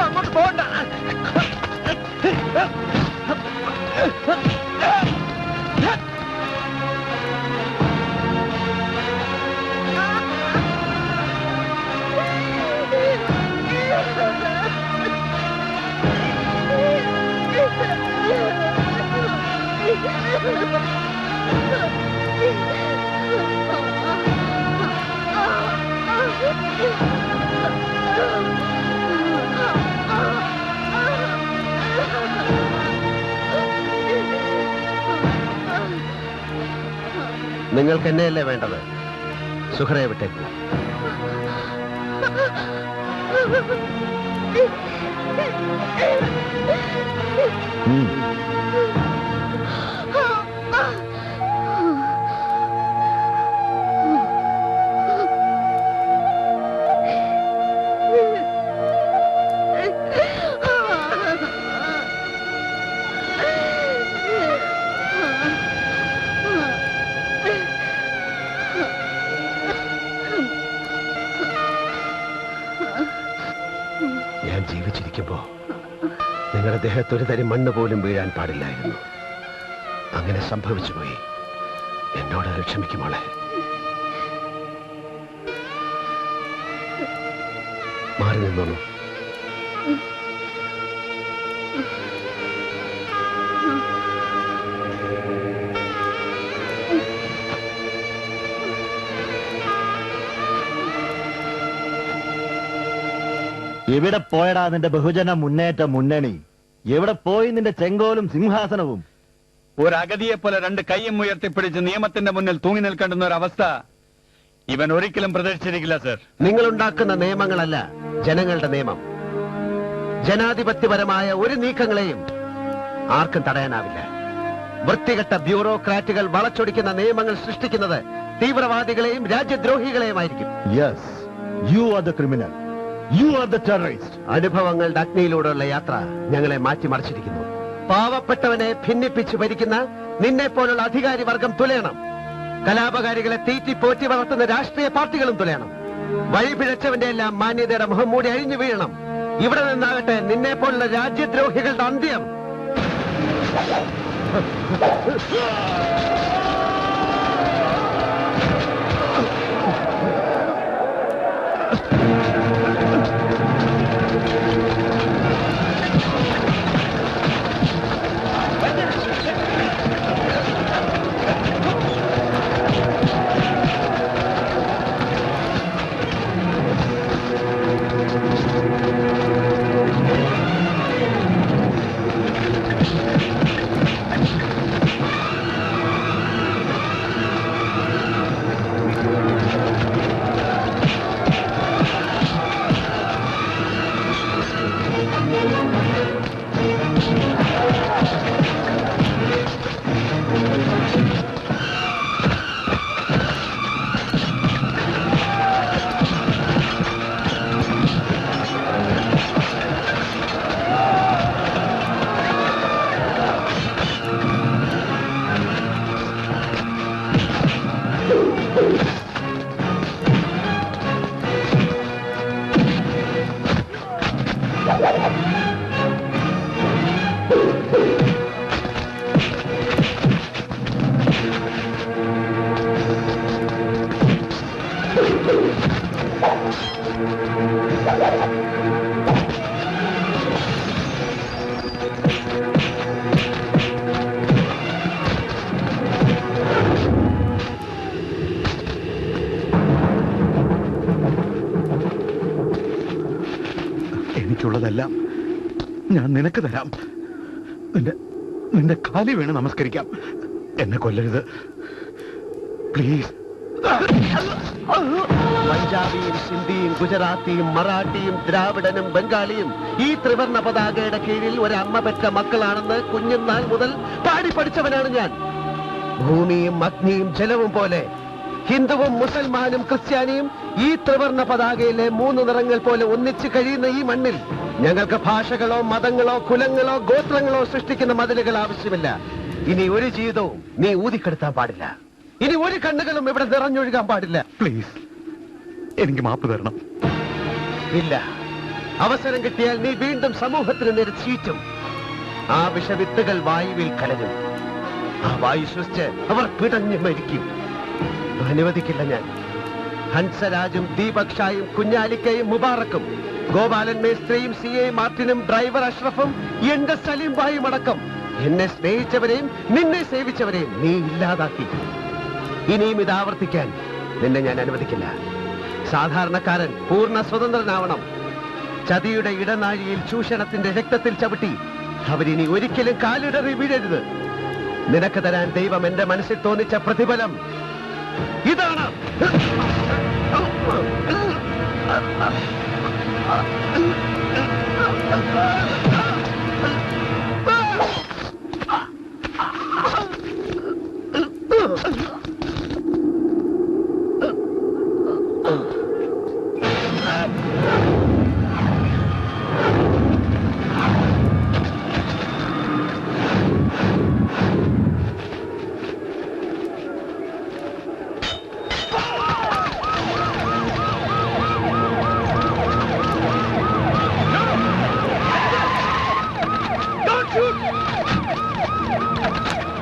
അങ്ങോട്ട് പോകണ്ട. നിങ്ങൾക്ക് എന്നെയല്ലേ വേണ്ടത്? സുഹറയെ വിട്ടേക്കൂ. ഞാൻ ജീവിച്ചിരിക്കുമ്പോ നിങ്ങളുടെ ദേഹത്ത് ഒരു തരി മണ്ണ് പോലും വീഴാൻ പാടില്ലായിരുന്നു. അങ്ങനെ സംഭവിച്ചു പോയി. എന്നോട് ക്ഷമിക്കുമോളെ. മാറി നിന്നോളൂ. എവിടെ പോയടാ നിന്റെ ബഹുജന മുന്നേറ്റ മുന്നണി? എവിടെ പോയി നിന്റെ ചെങ്കോലും സിംഹാസനവും? ഒരഗതിയെ പോലെ രണ്ട് കൈയും ഉയർത്തിപ്പിടിച്ച് നിയമത്തിന്റെ മുന്നിൽ തൂങ്ങി നിൽക്കേണ്ടുന്ന ഒരു അവസ്ഥ ഇവൻ ഒരിക്കലും പ്രതീക്ഷിച്ചിരിക്കില്ല സർ. നിങ്ങളുണ്ടാക്കുന്ന നിയമങ്ങളല്ല ജനങ്ങളുടെ നിയമം. ജനാധിപത്യപരമായ ഒരു നീക്കങ്ങളെയും ആർക്കും തടയാനാവില്ല. വൃത്തികെട്ട ബ്യൂറോക്രാറ്റുകൾ വളച്ചൊടിക്കുന്ന നിയമങ്ങൾ സൃഷ്ടിക്കുന്നത് തീവ്രവാദികളെയും രാജ്യദ്രോഹികളെയുമായിരിക്കും. Yes, you are the criminal. You are the terrorist. അനുഭവങ്ങളുടെ അഗ്നിയിലൂടെയുള്ള യാത്ര ഞങ്ങളെ മാറ്റിമറിച്ചിരിക്കുന്നു. പാവപ്പെട്ടവനെ ഭിന്നിപ്പിച്ച് ഭരിക്കുന്ന നിന്നെ പോലുള്ള അധികാരി വർഗം തുലയണം. കലാപകാരികളെ തീറ്റി പോറ്റി വളർത്തുന്ന രാഷ്ട്രീയ പാർട്ടികളും തുലയണം. വഴിപിഴച്ചവന്റെ എല്ലാം മാന്യതയുടെ മുഖം മൂടി അഴിഞ്ഞു വീഴണം. ഇവിടെ നിന്നാകട്ടെ നിന്നെ പോലുള്ള രാജ്യദ്രോഹികളുടെ അന്ത്യം. എനിക്കുള്ളതെല്ലാം ഞാൻ നിനക്ക് തരാം. നിന്റെ കാലി വീണ് നമസ്കരിക്കാം. എന്നെ കൊല്ലരുത് പ്ലീസ്. പഞ്ചാബിയും സിന്ധിയും ഗുജറാത്തിയും മറാഠിയും ദ്രാവിഡനും ബംഗാളിയും ഈ ത്രിവർണ പതാകയുടെ കീഴിൽ ഒരമ്മ പെറ്റ മക്കളാണെന്ന് കുഞ്ഞുനാൾ മുതൽ പാടി പഠിച്ചവനാണ് ഞാൻ. ഭൂമിയും അഗ്നിയും ജലവും പോലെ ഹിന്ദുവും മുസൽമാനും ക്രിസ്ത്യാനിയും ഈ ത്രിവർണ പതാകയിലെ 3 നിറങ്ങൾ പോലെ ഒന്നിച്ചു കഴിയുന്ന ഈ മണ്ണിൽ ഞങ്ങൾക്ക് ഭാഷകളോ മതങ്ങളോ കുലങ്ങളോ ഗോത്രങ്ങളോ സൃഷ്ടിക്കുന്ന മതിലുകൾ ആവശ്യമില്ല. ഇനി ഒരു ജീവിതവും നീ ഊതിക്കെടുത്താൻ പാടില്ല. ഇനി ഒരു കണ്ണുകളും ഇവിടെ നിറഞ്ഞൊഴുകാൻ പാടില്ല. പ്ലീസ്, എനിക്ക് മാപ്പ് തരണം. ഇല്ല, അവസരം കിട്ടിയാൽ നീ വീണ്ടും സമൂഹത്തിന് നേരെ ചീറ്റും. ആ വിഷവിത്തുകൾ വായുവിൽ കലരും. ആ വായു ശ്വസിച്ച് അവർ പിടഞ്ഞു മരിക്കും. അനുവദിക്കില്ല ഞാൻ. ഹൻസരാജും ദീപക് ഷായും കുഞ്ഞാലിക്കയും മുബാറക്കും ഗോപാലൻ മേസ്ത്രിയും CA മാർട്ടിനും ഡ്രൈവർ അഷ്റഫും എന്റെ സലീം ഭായും അടക്കം എന്നെ സ്നേഹിച്ചവരെയും നിന്നെ സേവിച്ചവരെയും നീ ഇല്ലാതാക്കി. ഇനിയും ഇത് ആവർത്തിക്കാൻ നിന്നെ ഞാൻ അനുവദിക്കില്ല. സാധാരണക്കാരൻ പൂർണ്ണ സ്വതന്ത്രനാവണം. ചതിയുടെ ഇടനാഴിയിൽ ചൂഷണത്തിന്റെ രക്തത്തിൽ ചവിട്ടി അവരിനി ഒരിക്കലും കാലിടറി വീഴരുത്. നിനക്ക് തരാൻ ദൈവം എന്റെ മനസ്സിൽ തോന്നിച്ച പ്രതിഫലം ഇതാണ്.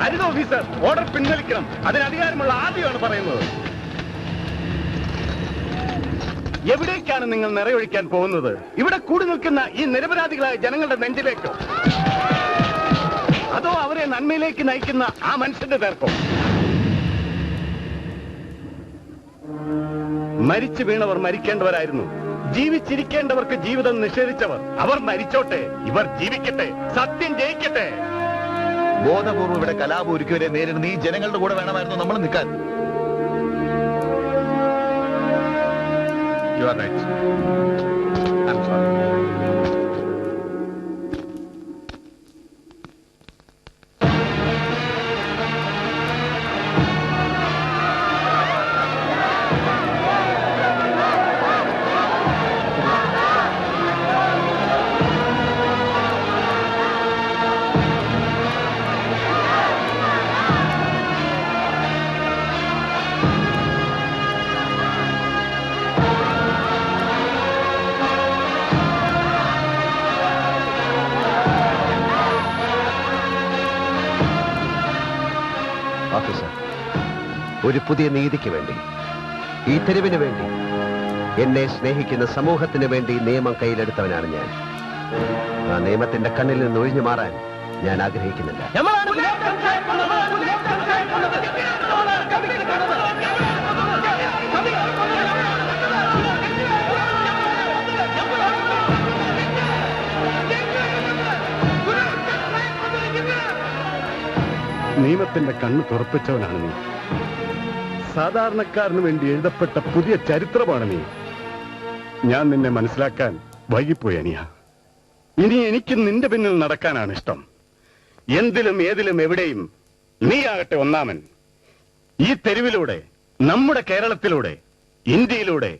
ഹരിത ഓഫീസർ, ഓർഡർ പിൻവലിക്കണം. അതിന് അധികാരമുള്ള ആദ്യമാണ് പറയുന്നത്. എവിടേക്കാണ് നിങ്ങൾ നിറയൊഴിക്കാൻ പോകുന്നത്? ഇവിടെ കൂടി നിൽക്കുന്ന ഈ നിരപരാധികളായ ജനങ്ങളുടെ നെഞ്ചിലേക്കോ, അതോ അവരെ നന്മയിലേക്ക് നയിക്കുന്ന ആ മനുഷ്യന്റെ നേർക്കോ? മരിച്ചു വീണവർ മരിക്കേണ്ടവരായിരുന്നു. ജീവിച്ചിരിക്കേണ്ടവർക്ക് ജീവിതം നിഷേധിച്ചവർ അവർ മരിച്ചോട്ടെ, ഇവർ ജീവിക്കട്ടെ, സത്യം ജയിക്കട്ടെ. ബോധപൂർവ്വം ഇവിടെ കലാപം ഒരുക്കിയവരെ നേരിടുന്ന ഈ ജനങ്ങളുടെ കൂടെ വേണമായിരുന്നു നമ്മൾ നിൽക്കാൻ. You are right. I'm sorry. Officer, ഒരു പുതിയ നീതിക്ക് വേണ്ടി, ഈ തെരുവിന് വേണ്ടി, എന്നെ സ്നേഹിക്കുന്ന സമൂഹത്തിന് വേണ്ടി നിയമം കയ്യിലെടുത്തവനാണ് ഞാൻ. ആ നിയമത്തിന്റെ കണ്ണിൽ നിന്ന് ഒഴിഞ്ഞു മാറാൻ ഞാൻ ആഗ്രഹിക്കുന്നില്ല. നിയമത്തിന്റെ കണ്ണ് തുറപ്പിച്ചവനാണ് നീ. സാധാരണക്കാരന് വേണ്ടി എഴുതപ്പെട്ട പുതിയ ചരിത്രമാണ് നീ. ഞാൻ നിന്നെ മനസ്സിലാക്കാൻ വൈകിപ്പോയി അനിയ. ഇനി എനിക്ക് നിന്റെ പിന്നിൽ നടക്കാനാണ് ഇഷ്ടം. എന്തിലും ഏതിലും എവിടെയും നീയാകട്ടെ ഒന്നാമൻ. ഈ തെരുവിലൂടെ, നമ്മുടെ കേരളത്തിലൂടെ, ഇന്ത്യയിലൂടെ,